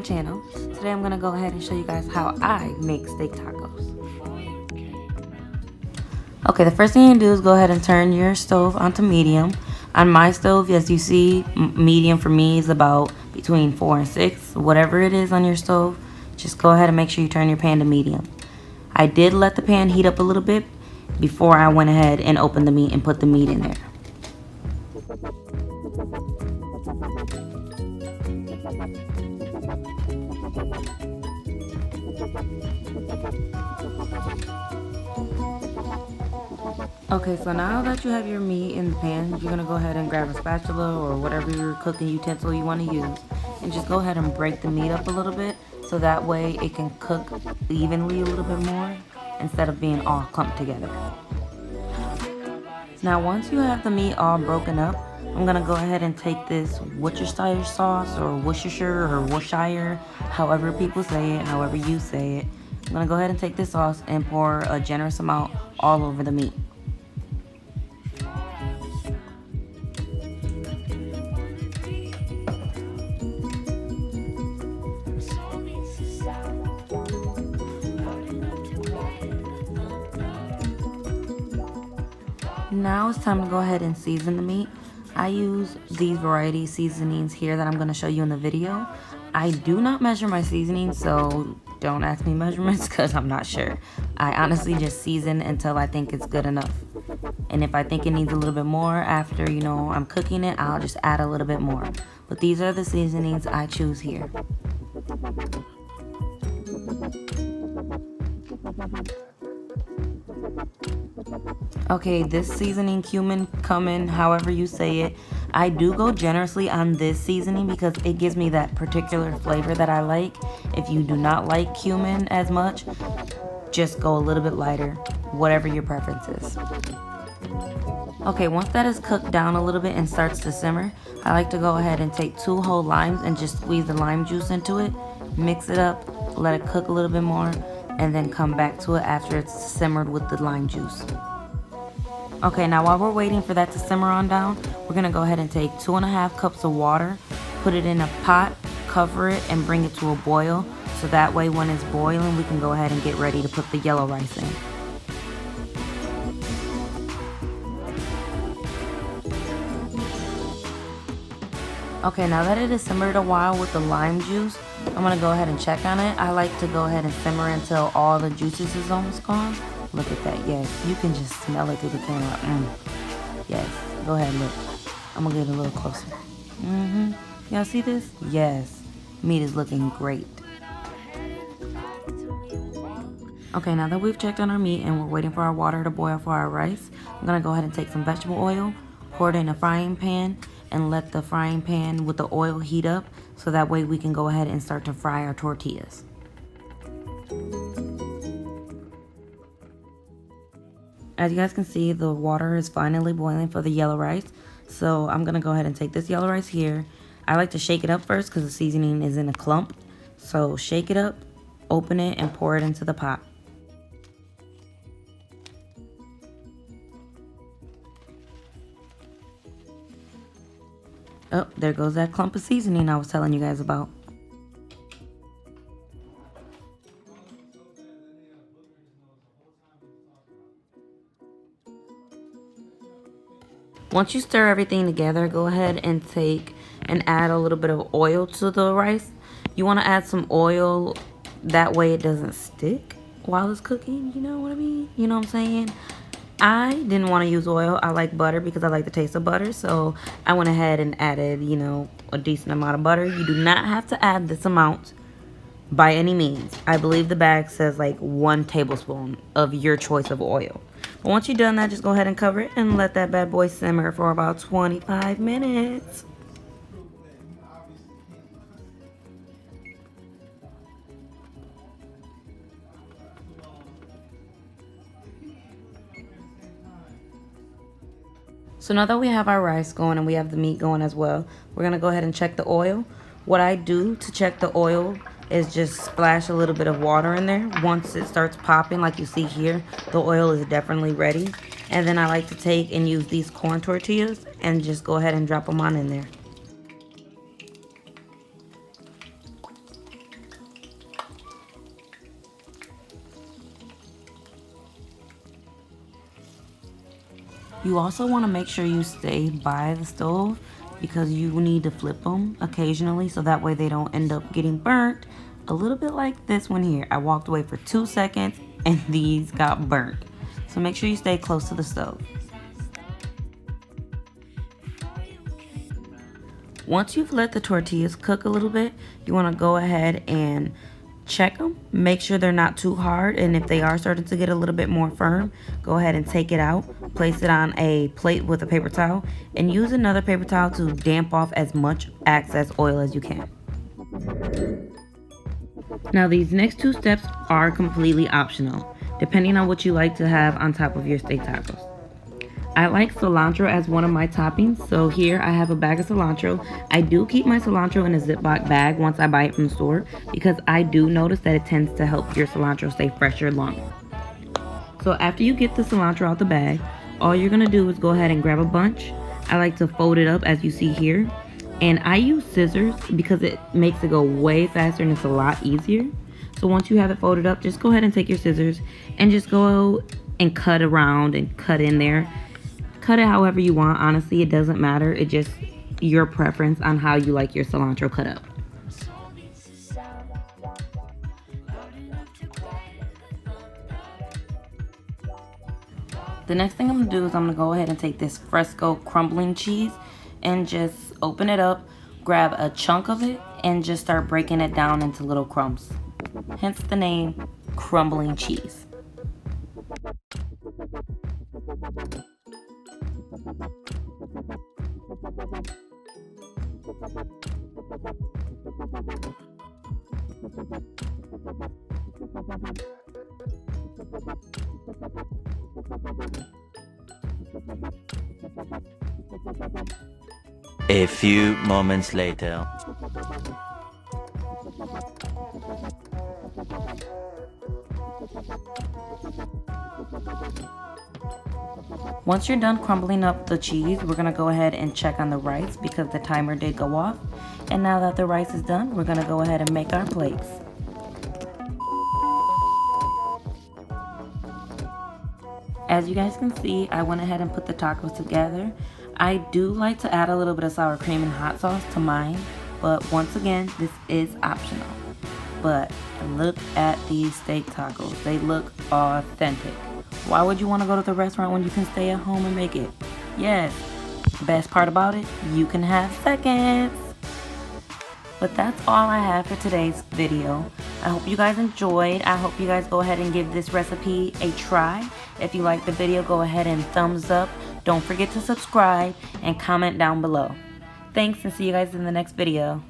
channel. Today I'm gonna go ahead and show you guys how I make steak tacos. Okay, the first thing you do is go ahead and turn your stove onto medium. On my stove, as you see, medium for me is about between 4 and 6, whatever it is on your stove. Just go ahead and make sure you turn your pan to medium. I did let the pan heat up a little bit before I went ahead and opened the meat and put the meat in there. Okay, so now that you have your meat in the pan, you're going to go ahead and grab a spatula or whatever your cooking utensil you want to use, and just go ahead and break the meat up a little bit so that way it can cook evenly a little bit more instead of being all clumped together. Now once you have the meat all broken up, I'm going to go ahead and take this Worcestershire sauce or Worcestershire or Worcestershire, however people say it, however you say it. I'm going to go ahead and take this sauce and pour a generous amount all over the meat. Now it's time to go ahead and season the meat. I use these variety seasonings here that I'm going to show you in the video. I do not measure my seasoning, so don't ask me measurements because I'm not sure. I honestly just season until I think it's good enough. And if I think it needs a little bit more after, I'm cooking it, I'll just add a little bit more. But these are the seasonings I choose here. Okay, this seasoning, cumin, however you say it, I do go generously on this seasoning because it gives me that particular flavor that I like. If you do not like cumin as much, just go a little bit lighter, whatever your preference is. Okay, once that is cooked down a little bit and starts to simmer, I like to go ahead and take 2 whole limes and just squeeze the lime juice into it, mix it up, let it cook a little bit more, and then come back to it after it's simmered with the lime juice. Okay, now while we're waiting for that to simmer on down, we're gonna go ahead and take 2.5 cups of water, put it in a pot, cover it, and bring it to a boil. So that way when it's boiling, we can go ahead and get ready to put the yellow rice in. Okay, now that it has simmered a while with the lime juice, I'm gonna go ahead and check on it. I like to go ahead and simmer until all the juices is almost gone. Look at that, yes. You can just smell it through the camera. Yes, go ahead, look. I'm gonna get a little closer. Y'all see this? Yes, meat is looking great. Okay, now that we've checked on our meat and we're waiting for our water to boil for our rice, I'm gonna go ahead and take some vegetable oil, pour it in a frying pan, and let the frying pan with the oil heat up so that way we can go ahead and start to fry our tortillas. As you guys can see, the water is finally boiling for the yellow rice. So I'm gonna go ahead and take this yellow rice here. I like to shake it up first because the seasoning is in a clump. So shake it up, open it, and pour it into the pot. Oh, there goes that clump of seasoning I was telling you guys about. Once you stir everything together, go ahead and take and add a little bit of oil to the rice. You want to add some oil, that way it doesn't stick while it's cooking, you know what I mean? You know what I'm saying? I didn't want to use oil. I like butter because I like the taste of butter. So I went ahead and added, a decent amount of butter. You do not have to add this amount by any means. I believe the bag says like 1 tablespoon of your choice of oil. But once you've done that, just go ahead and cover it and let that bad boy simmer for about 25 minutes. So now that we have our rice going and we have the meat going as well, we're gonna go ahead and check the oil. What I do to check the oil is just splash a little bit of water in there. Once it starts popping, like you see here, the oil is definitely ready. And then I like to take and use these corn tortillas and just go ahead and drop them on in there. You also want to make sure you stay by the stove because you need to flip them occasionally so that way they don't end up getting burnt. A little bit like this one here. I walked away for 2 seconds and these got burnt. So make sure you stay close to the stove. Once you've let the tortillas cook a little bit, you want to go ahead and check them. Make sure they're not too hard, and if they are starting to get a little bit more firm, go ahead and take it out. Place it on a plate with a paper towel, and use another paper towel to damp off as much excess oil as you can. Now these next 2 steps are completely optional, depending on what you like to have on top of your steak tacos. I like cilantro as one of my toppings, so here I have a bag of cilantro. I do keep my cilantro in a Ziploc bag once I buy it from the store because I do notice that it tends to help your cilantro stay fresher longer. So after you get the cilantro out the bag, all you're going to do is go ahead and grab a bunch. I like to fold it up as you see here. And I use scissors because it makes it go way faster and it's a lot easier. So once you have it folded up, just go ahead and take your scissors and just go and cut around and cut in there. Cut it however you want. Honestly, it doesn't matter. It's just your preference on how you like your cilantro cut up. The next thing I'm going to do is I'm going to go ahead and take this Fresco crumbling cheese and just open it up, grab a chunk of it, and just start breaking it down into little crumbs. Hence the name crumbling cheese. A few moments later. Once you're done crumbling up the cheese, we're going to go ahead and check on the rice because the timer did go off. And now that the rice is done, we're going to go ahead and make our plates. As you guys can see, I went ahead and put the tacos together. I do like to add a little bit of sour cream and hot sauce to mine, but once again, this is optional. But look at these steak tacos. They look authentic. Why would you want to go to the restaurant when you can stay at home and make it? Yes, best part about it, you can have seconds. But that's all I have for today's video. I hope you guys enjoyed. I hope you guys go ahead and give this recipe a try. If you like the video, go ahead and thumbs up. Don't forget to subscribe and comment down below. Thanks, and see you guys in the next video.